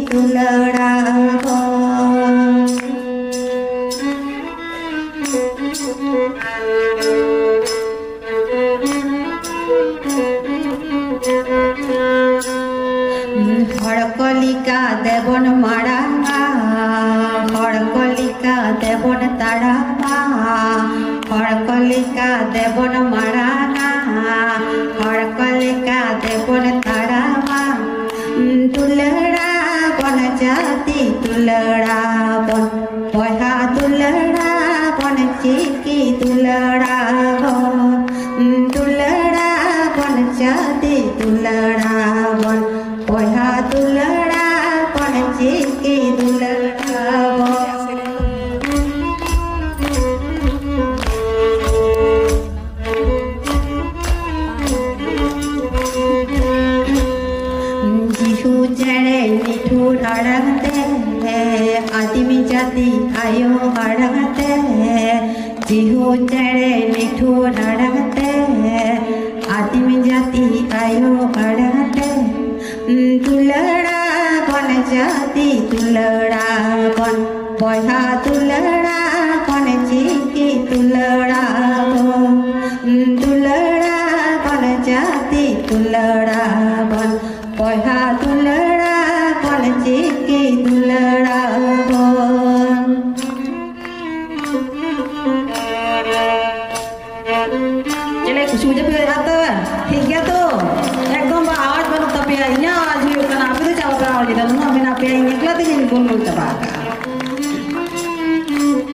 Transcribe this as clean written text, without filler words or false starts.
tularagon হড়কলিকা দেবন মারা হড়কলিকা দেবন তারা হড়কলিকা দেবন মারা হড়কলিকা দেবন তারা তুলড়া বন জাতি তুলড়া বন পয়হা তুলড়া বন চিকি তুলড়া তুলড়া বন জাতি তুলড়া বন পয়হা তুলড়া বন চিকি তুলড়া जिहु जड़े निठू हड़ते आदिमी जाति आयो हड़ते जिहु जड़े निठू हड़ते आदिमी जाति आयो हड़ते तुलड़ा बन जाति तुलड़ा बन पौधा तुलड़ा बन चिकी तुलड़ा तुलड़ा बन जाति तुलड़ा बन पौधा तुलड़ा बन चिकी तुलड़ा चले कुछ मुझे फिर आता ठीक है तो एकदम आवाज बनो तब ये आज ही करना आप तो चावल करा और जितना ना बिना पे निकला तो नहीं बोल नहीं तबाका